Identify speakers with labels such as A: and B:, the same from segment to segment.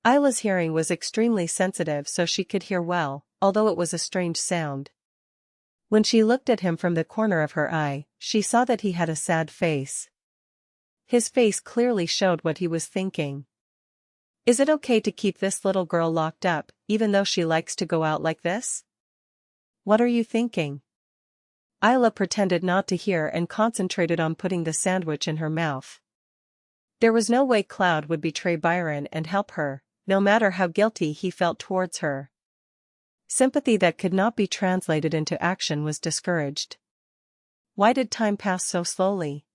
A: Ayla's hearing was extremely sensitive, so she could hear well, although it was a strange sound. When she looked at him from the corner of her eye, she saw that he had a sad face. His face clearly showed what he was thinking. Is it okay to keep this little girl locked up, even though she likes to go out like this? What are you thinking? Ayla pretended not to hear and concentrated on putting the sandwich in her mouth. There was no way Cloud would betray Byron and help her, no matter how guilty he felt towards her. Sympathy that could not be translated into action was discouraged. Why did time pass so slowly?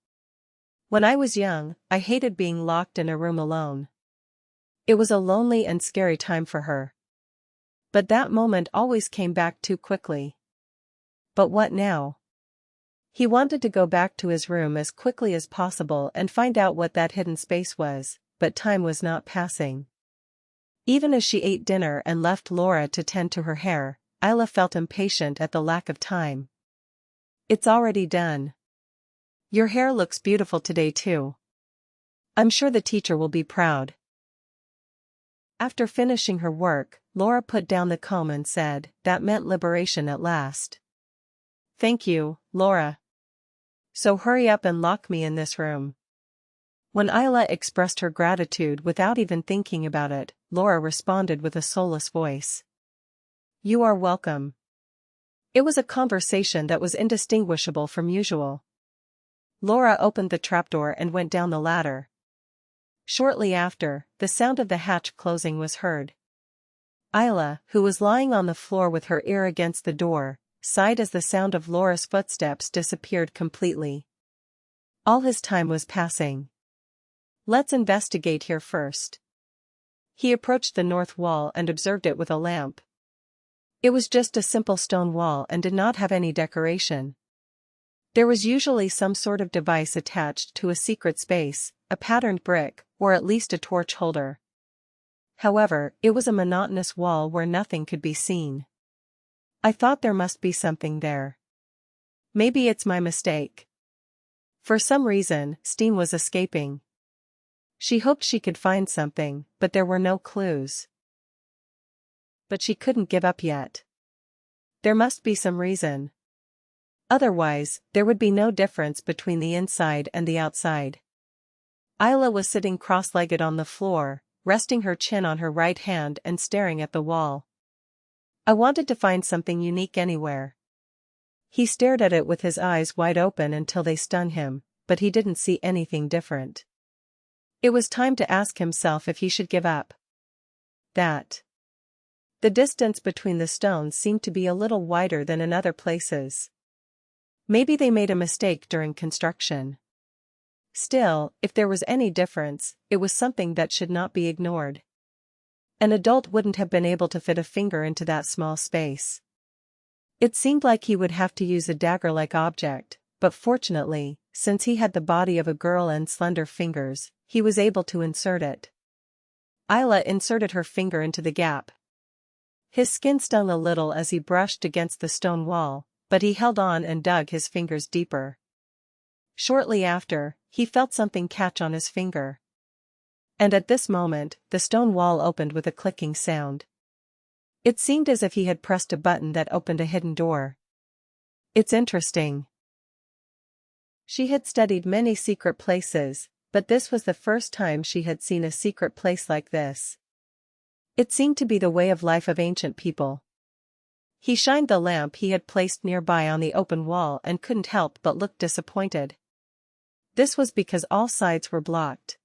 A: When I was young, I hated being locked in a room alone. It was a lonely and scary time for her. But that moment always came back too quickly. But what now? He wanted to go back to his room as quickly as possible and find out what that hidden space was, but time was not passing. Even as she ate dinner and left Laura to tend to her hair, Ayla felt impatient at the lack of time. It's already done. Your hair looks beautiful today too. I'm sure the teacher will be proud. After finishing her work, Laura put down the comb and said, "That meant liberation at last." "Thank you, Laura. So hurry up and lock me in this room." When Ayla expressed her gratitude without even thinking about it, Laura responded with a soulless voice. "You are welcome." It was a conversation that was indistinguishable from usual. Laura opened the trapdoor and went down the ladder. Shortly after, the sound of the hatch closing was heard. Ayla, who was lying on the floor with her ear against the door, sighed as the sound of Laura's footsteps disappeared completely. All his time was passing. Let's investigate here first. He approached the north wall and observed it with a lamp. It was just a simple stone wall and did not have any decoration. There was usually some sort of device attached to a secret space, a patterned brick, or at least a torch holder. However, it was a monotonous wall where nothing could be seen. I thought there must be something there. Maybe it's my mistake. For some reason, steam was escaping. She hoped she could find something, but there were no clues. But she couldn't give up yet. There must be some reason. Otherwise, there would be no difference between the inside and the outside. Ayla was sitting cross-legged on the floor, resting her chin on her right hand and staring at the wall. I wanted to find something unique anywhere. He stared at it with his eyes wide open until they stunned him, but he didn't see anything different. It was time to ask himself if he should give up. The distance between the stones seemed to be a little wider than in other places. Maybe they made a mistake during construction. Still, if there was any difference, it was something that should not be ignored. An adult wouldn't have been able to fit a finger into that small space. It seemed like he would have to use a dagger-like object, but fortunately, since he had the body of a girl and slender fingers, he was able to insert it. Ayla inserted her finger into the gap. His skin stung a little as he brushed against the stone wall, but he held on and dug his fingers deeper. Shortly after, he felt something catch on his finger. And at this moment, the stone wall opened with a clicking sound. It seemed as if he had pressed a button that opened a hidden door. It's interesting. She had studied many secret places, but this was the first time she had seen a secret place like this. It seemed to be the way of life of ancient people. He shined the lamp he had placed nearby on the open wall and couldn't help but look disappointed. This was because all sides were blocked.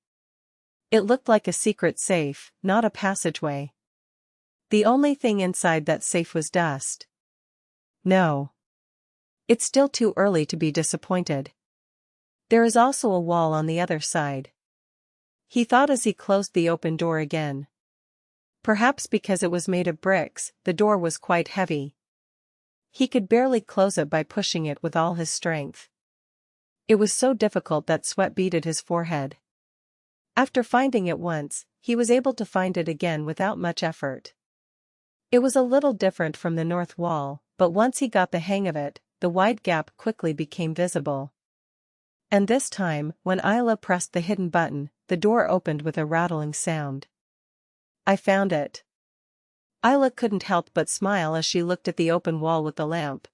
A: It looked like a secret safe, not a passageway. The only thing inside that safe was dust. No. It's still too early to be disappointed. There is also a wall on the other side. He thought as he closed the open door again. Perhaps because it was made of bricks, the door was quite heavy. He could barely close it by pushing it with all his strength. It was so difficult that sweat beaded his forehead. After finding it once, he was able to find it again without much effort. It was a little different from the north wall, but once he got the hang of it, the wide gap quickly became visible. And this time, when Ayla pressed the hidden button, the door opened with a rattling sound. I found it. Ayla couldn't help but smile as she looked at the open wall with the lamp.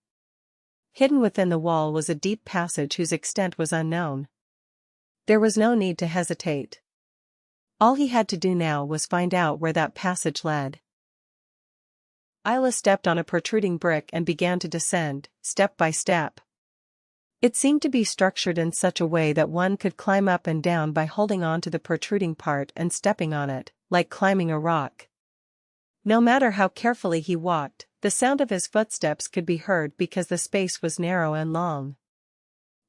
A: Hidden within the wall was a deep passage whose extent was unknown. There was no need to hesitate. All he had to do now was find out where that passage led. Ayla stepped on a protruding brick and began to descend, step by step. It seemed to be structured in such a way that one could climb up and down by holding on to the protruding part and stepping on it, like climbing a rock. No matter how carefully he walked, the sound of his footsteps could be heard because the space was narrow and long.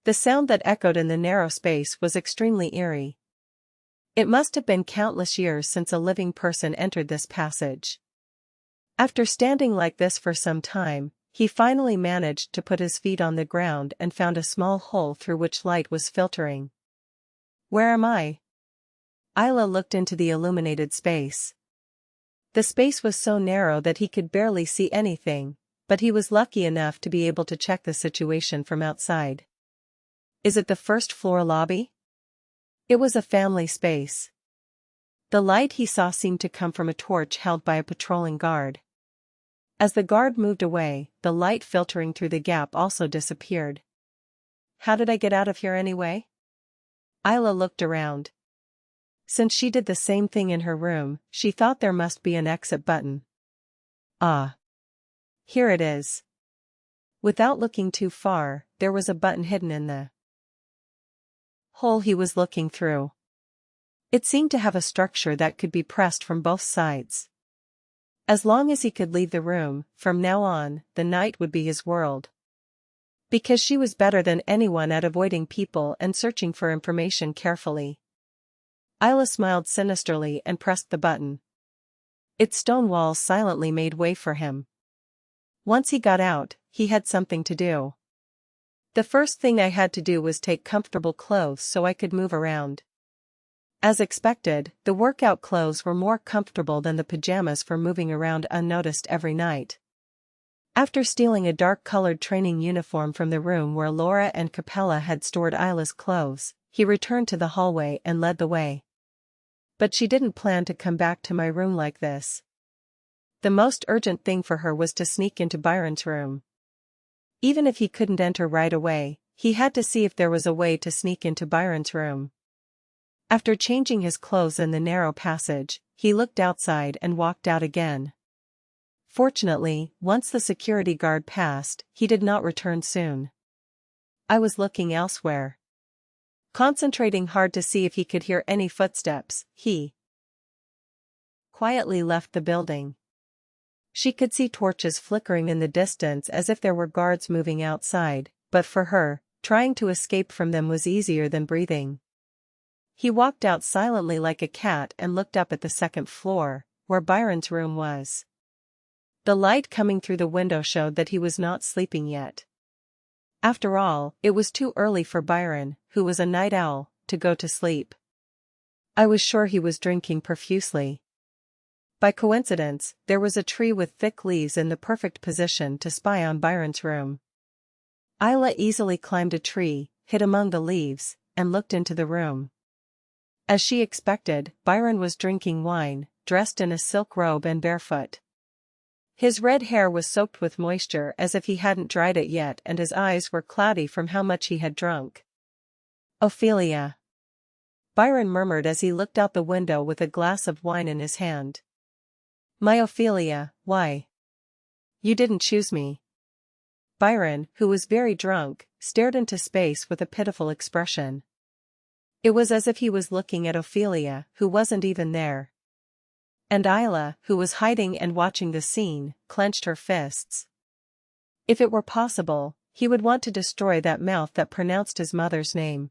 A: The sound that echoed in the narrow space was extremely eerie. It must have been countless years since a living person entered this passage. After standing like this for some time, he finally managed to put his feet on the ground and found a small hole through which light was filtering. Where am I? Ayla looked into the illuminated space. The space was so narrow that he could barely see anything, but he was lucky enough to be able to check the situation from outside. Is it the first floor lobby? It was a family space. The light he saw seemed to come from a torch held by a patrolling guard. As the guard moved away, the light filtering through the gap also disappeared. How did I get out of here anyway? Ayla looked around. Since she did the same thing in her room, she thought there must be an exit button. Ah. Here it is. Without looking too far, there was a button hidden in the hole he was looking through. It seemed to have a structure that could be pressed from both sides. As long as he could leave the room, from now on, the night would be his world. Because she was better than anyone at avoiding people and searching for information carefully. Ayla smiled sinisterly and pressed the button. Its stone walls silently made way for him. Once he got out, he had something to do. The first thing I had to do was take comfortable clothes so I could move around. As expected, the workout clothes were more comfortable than the pajamas for moving around unnoticed every night. After stealing a dark-colored training uniform from the room where Laura and Capella had stored Ayla's clothes, he returned to the hallway and led the way. But she didn't plan to come back to my room like this. The most urgent thing for her was to sneak into Byron's room. Even if he couldn't enter right away, he had to see if there was a way to sneak into Byron's room. After changing his clothes in the narrow passage, he looked outside and walked out again. Fortunately, once the security guard passed, he did not return soon. I was looking elsewhere. Concentrating hard to see if he could hear any footsteps, he quietly left the building. She could see torches flickering in the distance as if there were guards moving outside, but for her, trying to escape from them was easier than breathing. He walked out silently like a cat and looked up at the second floor, where Byron's room was. The light coming through the window showed that he was not sleeping yet. After all, it was too early for Byron, who was a night owl, to go to sleep. I was sure he was drinking profusely. By coincidence, there was a tree with thick leaves in the perfect position to spy on Byron's room. Ayla easily climbed a tree, hid among the leaves, and looked into the room. As she expected, Byron was drinking wine, dressed in a silk robe and barefoot. His red hair was soaked with moisture as if he hadn't dried it yet, and his eyes were cloudy from how much he had drunk. Ophelia. Byron murmured as he looked out the window with a glass of wine in his hand. My Ophelia, why? You didn't choose me. Byron, who was very drunk, stared into space with a pitiful expression. It was as if he was looking at Ophelia, who wasn't even there. And Ayla, who was hiding and watching the scene, clenched her fists. If it were possible, he would want to destroy that mouth that pronounced his mother's name.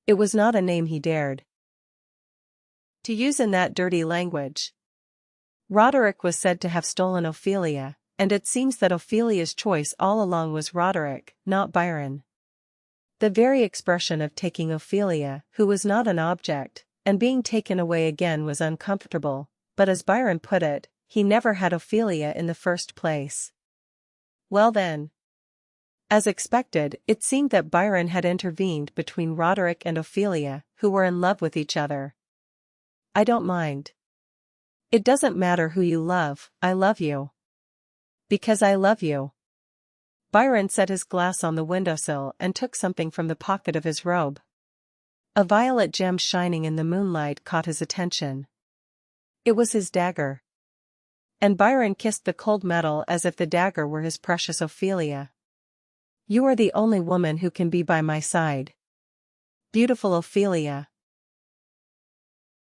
A: It was not a name he dared to use in that dirty language. Roderick was said to have stolen Ophelia, and it seems that Ophelia's choice all along was Roderick, not Byron. The very expression of taking Ophelia, who was not an object, and being taken away again was uncomfortable, but as Byron put it, he never had Ophelia in the first place. Well then. As expected, it seemed that Byron had intervened between Roderick and Ophelia, who were in love with each other. I don't mind. It doesn't matter who you love, I love you. Because I love you. Byron set his glass on the windowsill and took something from the pocket of his robe. A violet gem shining in the moonlight caught his attention. It was his dagger. And Byron kissed the cold metal as if the dagger were his precious Ophelia. You are the only woman who can be by my side. Beautiful Ophelia.